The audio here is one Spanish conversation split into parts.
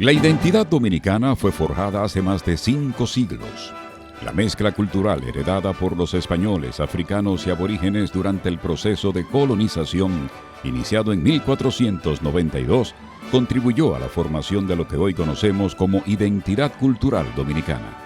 La identidad dominicana fue forjada hace más de 5 siglos. La mezcla cultural heredada por los españoles, africanos y aborígenes durante el proceso de colonización, iniciado en 1492, contribuyó a la formación de lo que hoy conocemos como identidad cultural dominicana.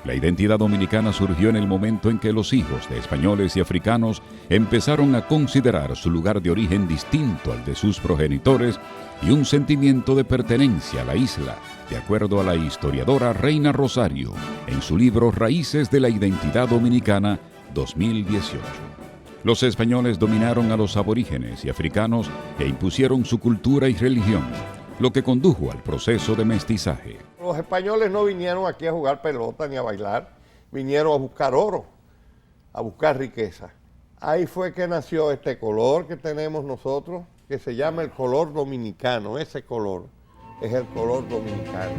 La identidad dominicana surgió en el momento en que los hijos de españoles y africanos empezaron a considerar su lugar de origen distinto al de sus progenitores y un sentimiento de pertenencia a la isla, de acuerdo a la historiadora Reina Rosario, en su libro Raíces de la Identidad Dominicana, 2018. Los españoles dominaron a los aborígenes y africanos e impusieron su cultura y religión, lo que condujo al proceso de mestizaje. Los españoles no vinieron aquí a jugar pelota ni a bailar, vinieron a buscar oro, a buscar riqueza. Ahí fue que nació este color que tenemos nosotros, que se llama el color dominicano. Ese color es el color dominicano.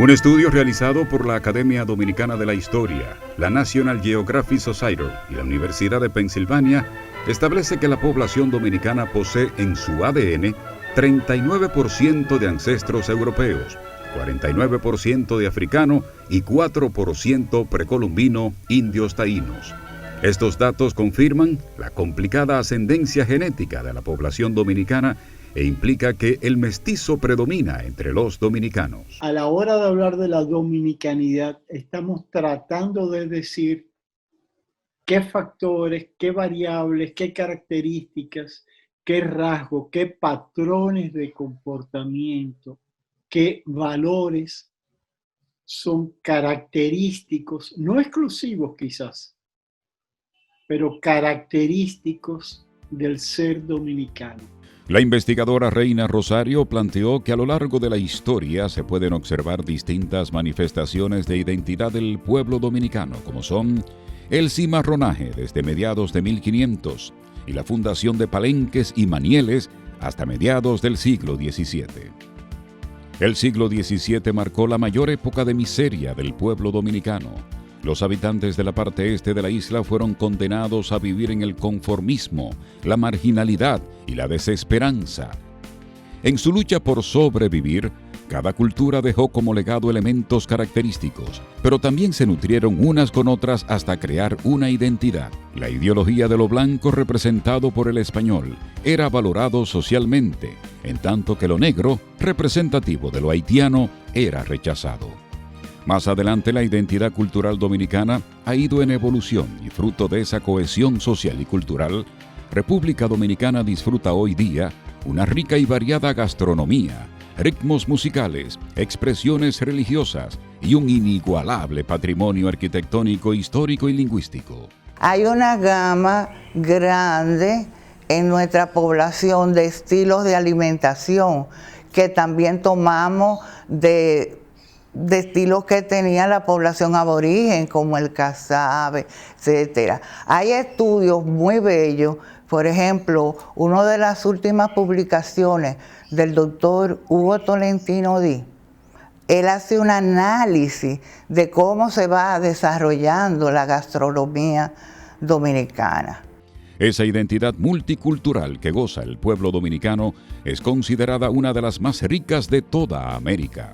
Un estudio realizado por la Academia Dominicana de la Historia, la National Geographic Society y la Universidad de Pensilvania establece que la población dominicana posee en su ADN 39% de ancestros europeos, 49% de africano y 4% precolombino indios taínos. Estos datos confirman la complicada ascendencia genética de la población dominicana e implica que el mestizo predomina entre los dominicanos. A la hora de hablar de la dominicanidad, estamos tratando de decir qué factores, qué variables, qué características, qué rasgos, qué patrones de comportamiento, qué valores son característicos, no exclusivos quizás, pero característicos del ser dominicano. La investigadora Reina Rosario planteó que a lo largo de la historia se pueden observar distintas manifestaciones de identidad del pueblo dominicano, como son el cimarronaje desde mediados de 1500 y la fundación de palenques y manieles hasta mediados del siglo XVII. El siglo XVII marcó la mayor época de miseria del pueblo dominicano. Los habitantes de la parte este de la isla fueron condenados a vivir en el conformismo, la marginalidad y la desesperanza. En su lucha por sobrevivir, cada cultura dejó como legado elementos característicos, pero también se nutrieron unas con otras hasta crear una identidad. La ideología de lo blanco representado por el español era valorado socialmente, en tanto que lo negro, representativo de lo haitiano, era rechazado. Más adelante, la identidad cultural dominicana ha ido en evolución y fruto de esa cohesión social y cultural, República Dominicana disfruta hoy día una rica y variada gastronomía, ritmos musicales, expresiones religiosas y un inigualable patrimonio arquitectónico, histórico y lingüístico. Hay una gama grande en nuestra población de estilos de alimentación que también tomamos de estilos que tenía la población aborigen, como el casabe, etc. Hay estudios muy bellos, por ejemplo, una de las últimas publicaciones del doctor Hugo Tolentino Díaz, él hace un análisis de cómo se va desarrollando la gastronomía dominicana. Esa identidad multicultural que goza el pueblo dominicano es considerada una de las más ricas de toda América.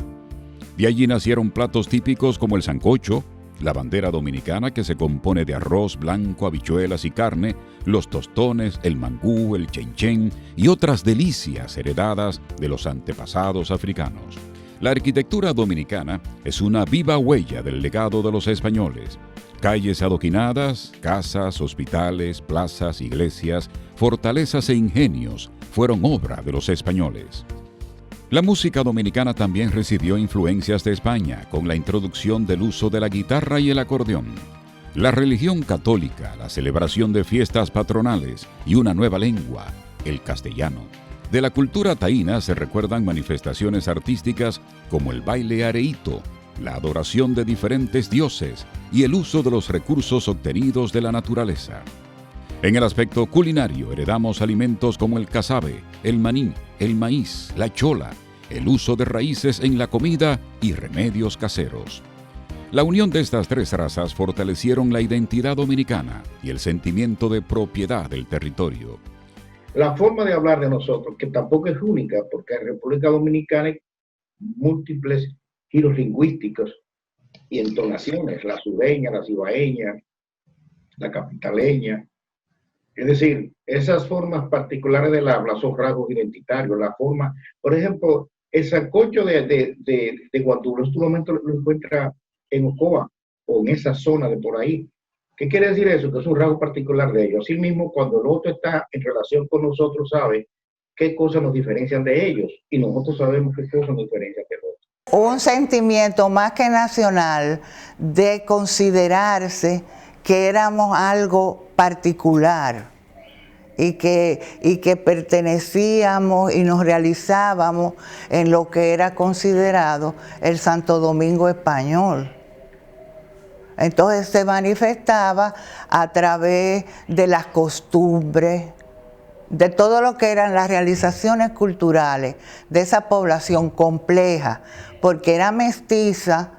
De allí nacieron platos típicos como el sancocho, la bandera dominicana que se compone de arroz blanco, habichuelas y carne, los tostones, el mangú, el chenchen y otras delicias heredadas de los antepasados africanos. La arquitectura dominicana es una viva huella del legado de los españoles. Calles adoquinadas, casas, hospitales, plazas, iglesias, fortalezas e ingenios fueron obra de los españoles. La música dominicana también recibió influencias de España con la introducción del uso de la guitarra y el acordeón. La religión católica, la celebración de fiestas patronales y una nueva lengua, el castellano. De la cultura taína se recuerdan manifestaciones artísticas como el baile areíto, la adoración de diferentes dioses y el uso de los recursos obtenidos de la naturaleza. En el aspecto culinario heredamos alimentos como el casabe, el maní, el maíz, la chola, el uso de raíces en la comida y remedios caseros. La unión de estas tres razas fortalecieron la identidad dominicana y el sentimiento de propiedad del territorio. La forma de hablar de nosotros, que tampoco es única, porque en República Dominicana hay múltiples giros lingüísticos y entonaciones, la sureña, la cibaeña, la capitaleña. Es decir, esas formas particulares del habla son rasgos identitarios. La forma, por ejemplo, el sancocho de Guandula, tú lo encuentras en Ocoa o en esa zona de por ahí. ¿Qué quiere decir eso? Que es un rasgo particular de ellos. Asimismo, cuando el otro está en relación con nosotros, sabe qué cosas nos diferencian de ellos y nosotros sabemos qué cosas nos diferencian de otros. Un sentimiento más que nacional de considerarse que éramos algo particular y que pertenecíamos y nos realizábamos en lo que era considerado el Santo Domingo español. Entonces se manifestaba a través de las costumbres, de todo lo que eran las realizaciones culturales de esa población compleja, porque era mestiza,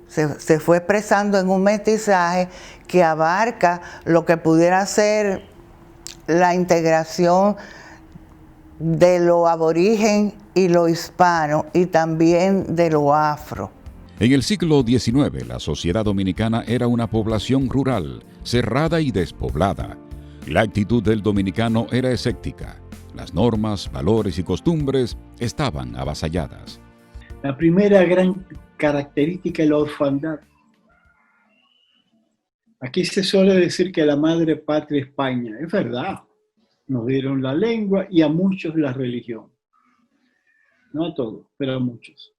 se fue expresando en un mestizaje que abarca lo que pudiera ser la integración de lo aborigen y lo hispano y también de lo afro. En el siglo XIX, la sociedad dominicana era una población rural, cerrada y despoblada. La actitud del dominicano era escéptica. Las normas, valores y costumbres estaban avasalladas. La primera gran característica es la orfandad. Aquí se suele decir que la madre patria es España. Es verdad. Nos dieron la lengua y a muchos la religión. No a todos, pero a muchos.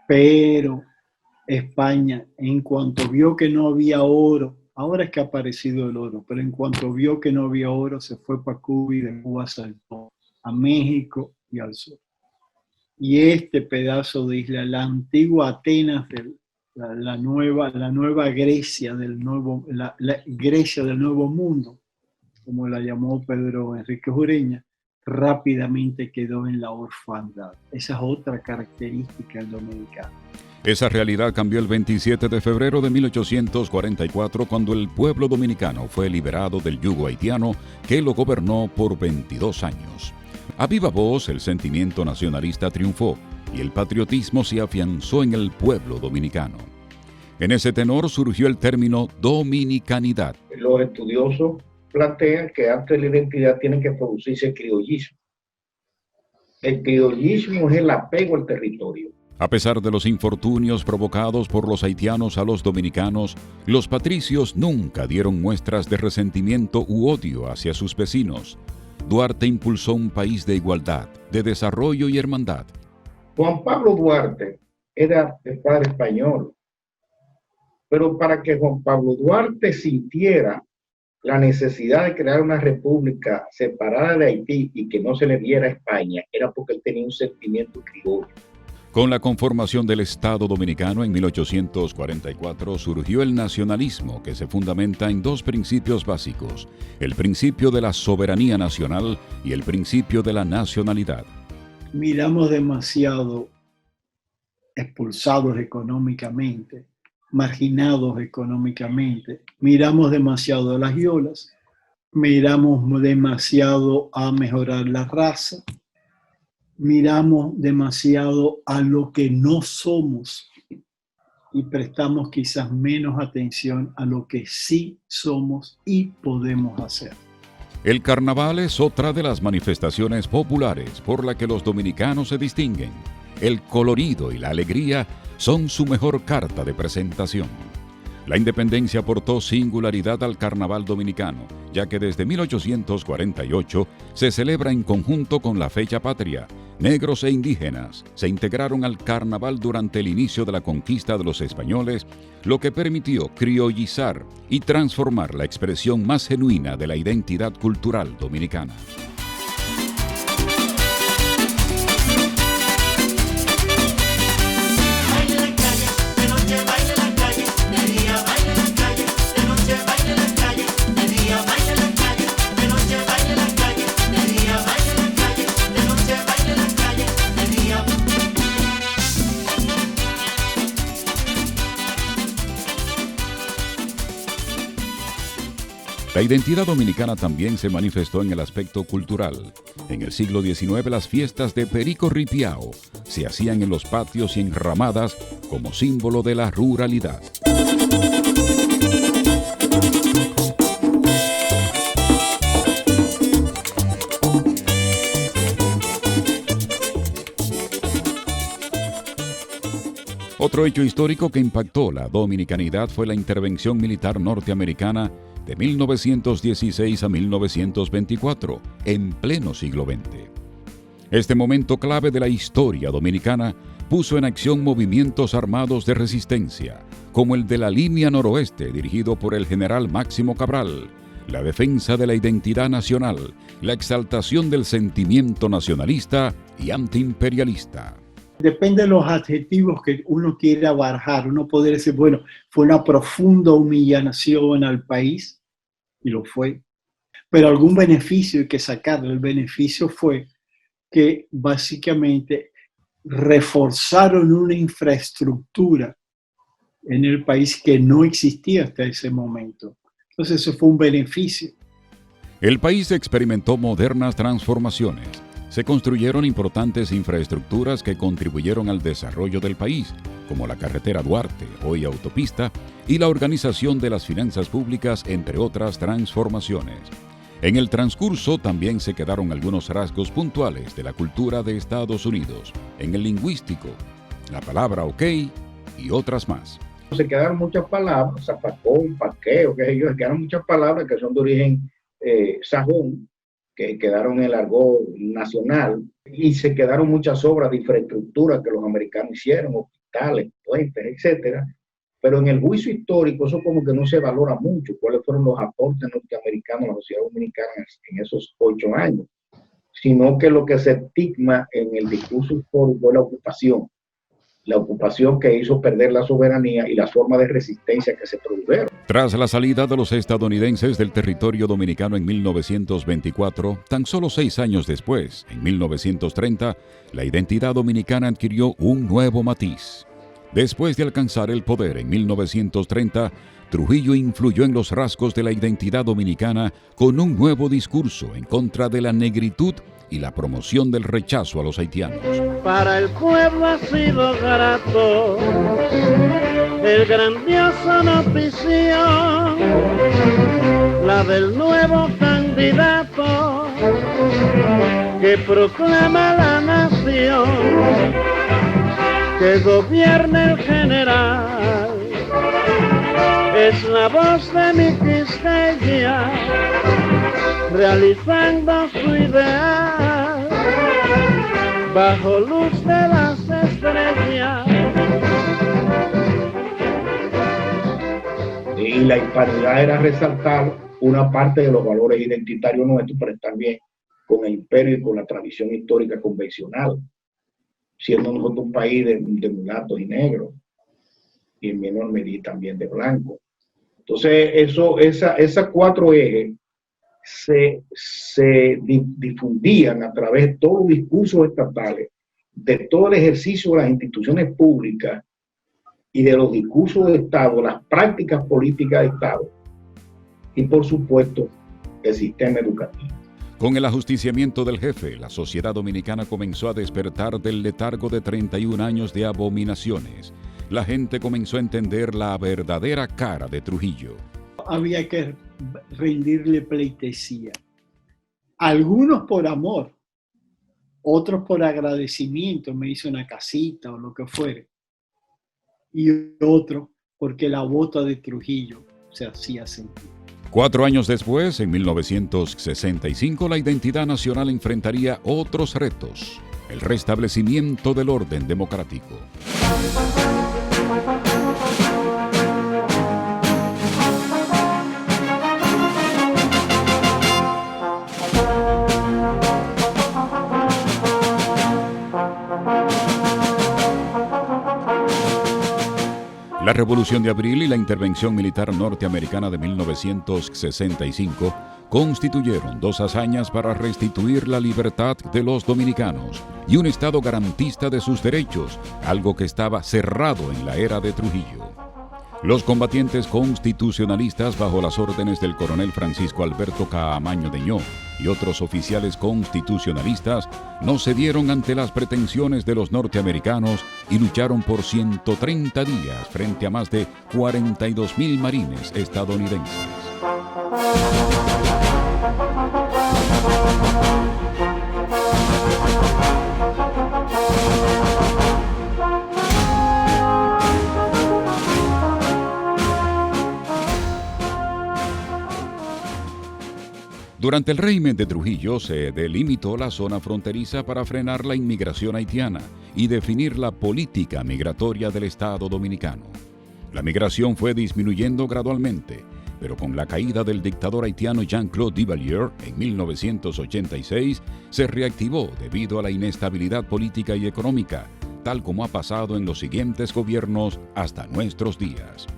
Pero España, en cuanto vio que no había oro, ahora es que ha aparecido el oro, pero en cuanto vio que no había oro, se fue para Cuba y de Cuba saltó a México y al sur. Y este pedazo de isla, la antigua Atenas, la nueva Grecia la Grecia del Nuevo Mundo, como la llamó Pedro Enrique Ureña, rápidamente quedó en la orfandad. Esa es otra característica del dominicano. Esa realidad cambió el 27 de febrero de 1844, cuando el pueblo dominicano fue liberado del yugo haitiano que lo gobernó por 22 años. A viva voz, el sentimiento nacionalista triunfó y el patriotismo se afianzó en el pueblo dominicano. En ese tenor surgió el término dominicanidad. Los estudiosos plantean que antes de la identidad tiene que producirse el criollismo. El criollismo es el apego al territorio. A pesar de los infortunios provocados por los haitianos a los dominicanos, los patricios nunca dieron muestras de resentimiento u odio hacia sus vecinos. Duarte impulsó un país de igualdad, de desarrollo y hermandad. Juan Pablo Duarte era de padre español, pero para que Juan Pablo Duarte sintiera la necesidad de crear una república separada de Haití y que no se le diera a España, era porque él tenía un sentimiento criollo. Con la conformación del Estado Dominicano en 1844 surgió el nacionalismo, que se fundamenta en dos principios básicos: el principio de la soberanía nacional y el principio de la nacionalidad. Miramos demasiado expulsados económicamente, marginados económicamente, miramos demasiado a las yolas, miramos demasiado a mejorar la raza, miramos demasiado a lo que no somos y prestamos quizás menos atención a lo que sí somos y podemos hacer. El carnaval es otra de las manifestaciones populares por la que los dominicanos se distinguen. El colorido y la alegría son su mejor carta de presentación. La independencia aportó singularidad al carnaval dominicano, ya que desde 1848 se celebra en conjunto con la fecha patria. Negros e indígenas se integraron al carnaval durante el inicio de la conquista de los españoles, lo que permitió criollizar y transformar la expresión más genuina de la identidad cultural dominicana. La identidad dominicana también se manifestó en el aspecto cultural. En el siglo XIX las fiestas de Perico Ripiao se hacían en los patios y en ramadas como símbolo de la ruralidad. Otro hecho histórico que impactó la dominicanidad fue la intervención militar norteamericana de 1916 a 1924, en pleno siglo XX. Este momento clave de la historia dominicana puso en acción movimientos armados de resistencia, como el de la Línea Noroeste, dirigido por el general Máximo Cabral, la defensa de la identidad nacional, la exaltación del sentimiento nacionalista y antiimperialista. Depende de los adjetivos que uno quiera barajar. Uno podría decir, bueno, fue una profunda humillación al país, y lo fue. Pero algún beneficio hay que sacarle. El beneficio fue que básicamente reforzaron una infraestructura en el país que no existía hasta ese momento. Entonces eso fue un beneficio. El país experimentó modernas transformaciones. Se construyeron importantes infraestructuras que contribuyeron al desarrollo del país, como la carretera Duarte, hoy autopista, y la organización de las finanzas públicas, entre otras transformaciones. En el transcurso también se quedaron algunos rasgos puntuales de la cultura de Estados Unidos, en el lingüístico, la palabra ok y otras más. Se quedaron muchas palabras, zapacón, parqueo, qué sé yo, se quedaron muchas palabras que son de origen sajón, que quedaron en el argot nacional, y se quedaron muchas obras de infraestructura que los americanos hicieron, hospitales, puentes, etcétera. Pero en el juicio histórico eso como que no se valora mucho, cuáles fueron los aportes norteamericanos a la sociedad dominicana en esos 8 años, sino que lo que se estigma en el discurso histórico es la ocupación que hizo perder la soberanía y las formas de resistencia que se produjeron. Tras la salida de los estadounidenses del territorio dominicano en 1924, tan solo 6 años después, en 1930, la identidad dominicana adquirió un nuevo matiz. Después de alcanzar el poder en 1930, Trujillo influyó en los rasgos de la identidad dominicana con un nuevo discurso en contra de la negritud y la promoción del rechazo a los haitianos. Para el pueblo ha sido grato el grandioso notición, la del nuevo candidato que proclama la nación, que gobierne el general. Es la voz de mi Quisqueya, realizando su ideal, bajo luz de las estrellas. Y la hispanidad era resaltar una parte de los valores identitarios nuestros, pero estar bien con el imperio y con la tradición histórica convencional, siendo nosotros un país de mulatos y negros, y en menor medida también de blancos. Entonces, esas 4 ejes se difundían a través de todos los discursos estatales, de todo el ejercicio de las instituciones públicas y de los discursos de Estado, las prácticas políticas de Estado y, por supuesto, el sistema educativo. Con el ajusticiamiento del jefe, la sociedad dominicana comenzó a despertar del letargo de 31 años de abominaciones. La gente comenzó a entender la verdadera cara de Trujillo. Había que rendirle pleitesía. Algunos por amor, otros por agradecimiento, me hizo una casita o lo que fuere. Y otros porque la bota de Trujillo se hacía sentir. 4 años después, en 1965, la identidad nacional enfrentaría otros retos: el restablecimiento del orden democrático. La Revolución de Abril y la intervención militar norteamericana de 1965 constituyeron 2 hazañas para restituir la libertad de los dominicanos y un Estado garantista de sus derechos, algo que estaba cerrado en la era de Trujillo. Los combatientes constitucionalistas bajo las órdenes del coronel Francisco Alberto Caamaño Deñó y otros oficiales constitucionalistas no cedieron ante las pretensiones de los norteamericanos y lucharon por 130 días frente a más de 42.000 marines estadounidenses. Durante el régimen de Trujillo se delimitó la zona fronteriza para frenar la inmigración haitiana y definir la política migratoria del Estado dominicano. La migración fue disminuyendo gradualmente, pero con la caída del dictador haitiano Jean-Claude Duvalier en 1986 se reactivó debido a la inestabilidad política y económica, tal como ha pasado en los siguientes gobiernos hasta nuestros días.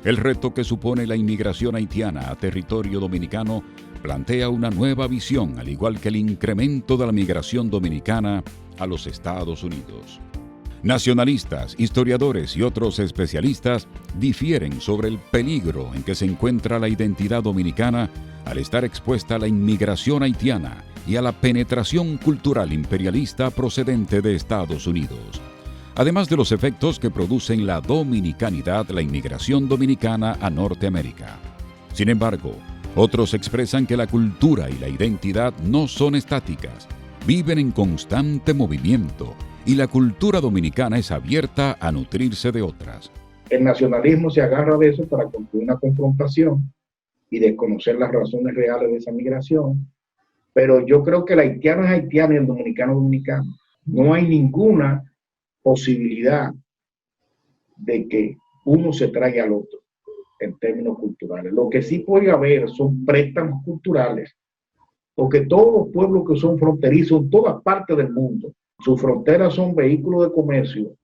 El reto que supone la inmigración haitiana a territorio dominicano plantea una nueva visión, al igual que el incremento de la migración dominicana a los Estados Unidos. Nacionalistas, historiadores y otros especialistas difieren sobre el peligro en que se encuentra la identidad dominicana al estar expuesta a la inmigración haitiana y a la penetración cultural imperialista procedente de Estados Unidos, además de los efectos que produce en la dominicanidad la inmigración dominicana a Norteamérica. Sin embargo, otros expresan que la cultura y la identidad no son estáticas, viven en constante movimiento y la cultura dominicana es abierta a nutrirse de otras. El nacionalismo se agarra de eso para construir una confrontación y desconocer las razones reales de esa migración, pero yo creo que el haitiano es haitiano y el dominicano es dominicano. No hay ninguna posibilidad de que uno se traiga al otro en términos culturales. Lo que sí puede haber son préstamos culturales, porque todos los pueblos que son fronterizos en todas partes del mundo, sus fronteras son vehículos de comercio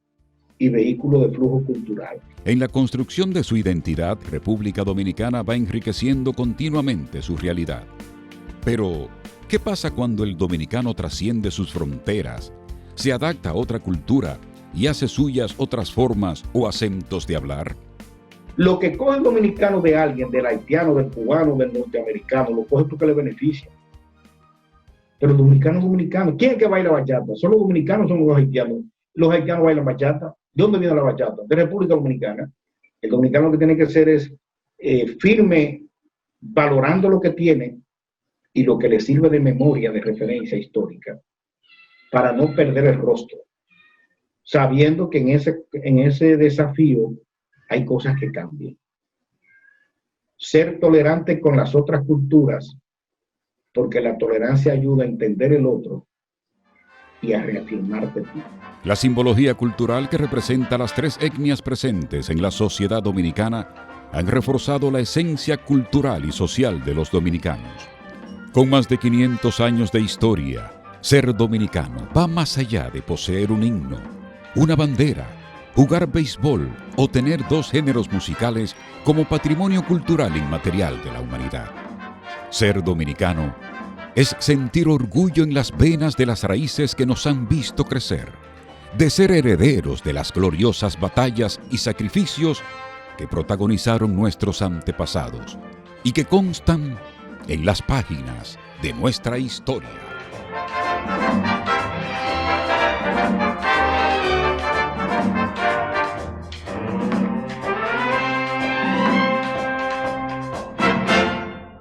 y vehículos de flujo cultural. En la construcción de su identidad, República Dominicana va enriqueciendo continuamente su realidad. Pero, ¿qué pasa cuando el dominicano trasciende sus fronteras, se adapta a otra cultura y hace suyas otras formas o acentos de hablar? Lo que coge el dominicano de alguien, del haitiano, del cubano, del norteamericano, lo coge porque le beneficia. Pero el dominicano es dominicano. ¿Quién es que baila bachata? ¿Son los dominicanos o son los haitianos? Los haitianos bailan bachata. ¿De dónde viene la bachata? De República Dominicana. El dominicano lo que tiene que ser es firme, valorando lo que tiene y lo que le sirve de memoria, de referencia histórica, para no perder el rostro, sabiendo que en ese desafío hay cosas que cambian. Ser tolerante con las otras culturas, porque la tolerancia ayuda a entender el otro y a reafirmarte tú. La simbología cultural que representa las tres etnias presentes en la sociedad dominicana han reforzado la esencia cultural y social de los dominicanos. Con más de 500 años de historia, ser dominicano va más allá de poseer un himno, una bandera, jugar béisbol o tener dos géneros musicales como patrimonio cultural inmaterial de la humanidad. Ser dominicano es sentir orgullo en las venas de las raíces que nos han visto crecer, de ser herederos de las gloriosas batallas y sacrificios que protagonizaron nuestros antepasados y que constan en las páginas de nuestra historia.